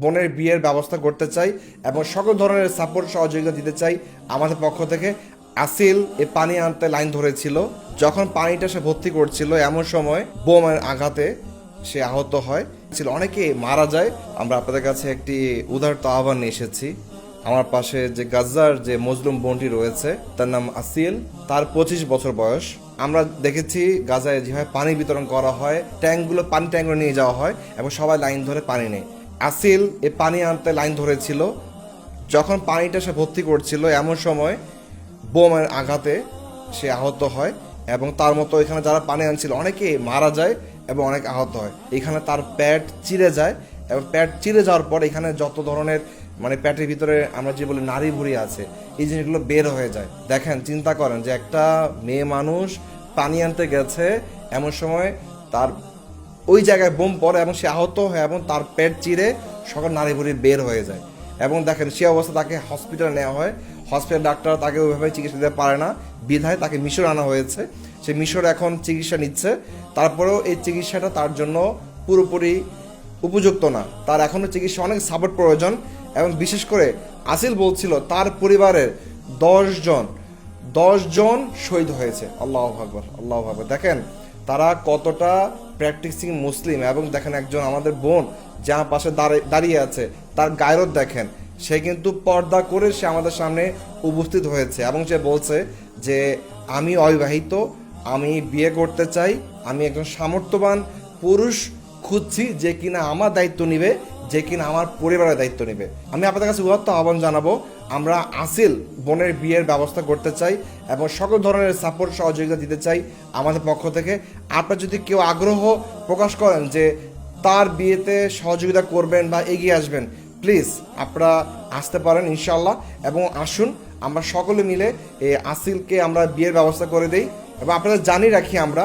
বোনের বিয়ের ব্যবস্থা করতে চাই এবং সকল ধরনের সাপোর্ট সহযোগিতা দিতে চাই আমাদের পক্ষ থেকে। আসিল এ পানি আনতে লাইন ধরেছিল, যখন পানিটা সে ভর্তি করছিল এমন সময় বোমের আঘাতে সে আহত হয়, অনেকে মারা যায়। আমরা আপনাদের কাছে একটি উদারত আহ্বান নিয়ে এসেছি। আমার পাশে যে গাজার যে মজলুম বোনটি রয়েছে তার নাম আসিল, তার 25 বছর বয়স। আমরা দেখেছি গাজায় যেভাবে পানি বিতরণ করা হয়, পানি ট্যাঙ্কগুলো নিয়ে যাওয়া হয় এবং সবাই লাইন ধরে পানি নেয়। আসিল এ পানি আনতে লাইন ধরেছিল, যখন পানিটা সে ভর্তি করছিল এমন সময় বোমের আঘাতে সে আহত হয় এবং তার মতো এখানে যারা পানি আনছিল অনেকে মারা যায় এবং অনেক আহত হয়। এখানে তার পেট চিরে যায় এবং পেট চিরে যাওয়ার পর এখানে যত ধরনের পেটের ভিতরে আমরা যে বলি নাড়ি ভুঁড়ি আছে, এই জিনিসগুলো বের হয়ে যায়। দেখেন, চিন্তা করেন যে একটা মেয়ে মানুষ পানি আনতে গেছে, এমন সময় তার ওই জায়গায় বোম পড়ে এবং সে আহত হয় এবং তার পেট চিরে সকল নাড়ি ভুঁড়ি বের হয়ে যায়। এবং দেখেন, সে অবস্থা তাকে হসপিটালে নেওয়া হয়। হসপিটাল ডাক্তার তাকে ওইভাবে চিকিৎসা দিতে পারে না, বিধায় তাকে মিশর আনা হয়েছে। সে মিশর এখন চিকিৎসা নিচ্ছে। তারপরেও এই চিকিৎসাটা তার জন্য পুরোপুরি উপযুক্ত না, তার এখনও চিকিৎসা অনেক সাপোর্ট প্রয়োজন। এবং বিশেষ করে আসিল বলছিল তার পরিবারের 10 জন শহীদ হয়েছে। আল্লাহু আকবার, আল্লাহু আকবার। দেখেন তারা কতটা প্র্যাকটিসিং মুসলিম। এবং দেখেন একজন আমাদের বোন যা পাশে দাঁড়িয়ে আছে, তার গায়রত দেখেন, সে কিন্তু পর্দা করে সে আমাদের সামনে উপস্থিত হয়েছে এবং সে বলছে যে আমি অবিবাহিত, আমি বিয়ে করতে চাই, আমি একজন সামর্থ্যবান পুরুষ খুঁজছি যে কিনা আমার দায়িত্ব নিবে, যে কিনা আমার পরিবারের দায়িত্ব নেবে। আমি আপনাদের কাছে উদাত্ত আহ্বান জানাবো, আমরা আসিল বোনের বিয়ের ব্যবস্থা করতে চাই এবং সকল ধরনের সাপোর্ট সহযোগিতা দিতে চাই আমাদের পক্ষ থেকে। আপনারা যদি কেউ আগ্রহ প্রকাশ করেন যে তার বিয়েতে সহযোগিতা করবেন বা এগিয়ে আসবেন, প্লিজ আপনারা আসতে পারেন ইনশাল্লাহ। এবং আসুন আমরা সকলে মিলে এই আসিলকে আমরা বিয়ের ব্যবস্থা করে দেই। এবং আপনাদের জানিয়ে রাখি, আমরা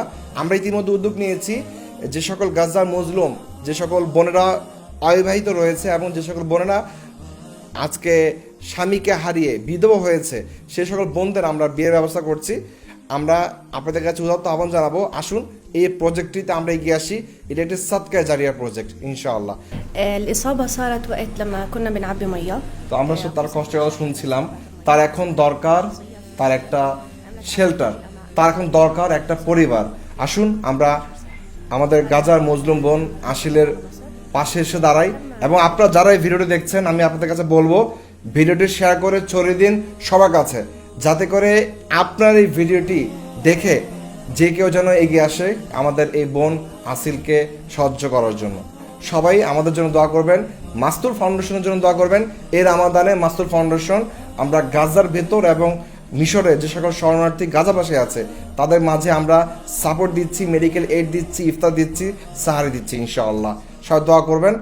ইতিমধ্যে উদ্যোগ নিয়েছি যে সকল গাজার মজলুম, যে সকল বোনেরা অবিবাহিত রয়েছে এবং যে সকল বোনেরা আজকে স্বামীকে হারিয়ে বিধবা হয়েছে, সে সকল বোনদের আমরা বিয়ের ব্যবস্থা করছি। আমরা আপনাদের কাছে উদাত্ত আহ্বান জানাবো, আসুন এই প্রজেক্টটিতে আমরা এগিয়ে আসি। এটা একটি সাদকা জারিয়া প্রজেক্ট ইনশাআল্লাহ। الإصابة صارت وقت لما كنا بنعبي مية. তো আমরা তার কষ্টের কথা শুনছিলাম। তার এখন দরকার তার একটা শেল্টার, তার এখন দরকার একটা পরিবার। আসুন আমরা আমাদের গাজার মজলুম বোন আসিলের পাশে এসে দাঁড়াই। এবং আপনারা যারা এই ভিডিওটি দেখছেন, আমি আপনাদের কাছে বলবো ভিডিওটি শেয়ার করে ছড়িয়ে দিন সবার কাছে, যাতে করে আপনার এই ভিডিওটি দেখে যে কেউ যেন এগিয়ে আসে আমাদের এই বোন আসিলকে সাহায্য করার জন্য। সবাই আমাদের জন্য দোয়া করবেন, মাস্তুর ফাউন্ডেশনের জন্য দোয়া করবেন। এর রামাদানে মাস্তুর ফাউন্ডেশন আমরা গাজার ভেতর এবং মিশরে যে সকল শরণার্থী গাজাবাসী আছে তাদের মাঝে আমরা সাপোর্ট দিচ্ছি, মেডিকেল এইড দিচ্ছি, ইফতার দিচ্ছি, সাহারি দিচ্ছি ইনশাআল্লাহ। সবাই দোয়া করবেন।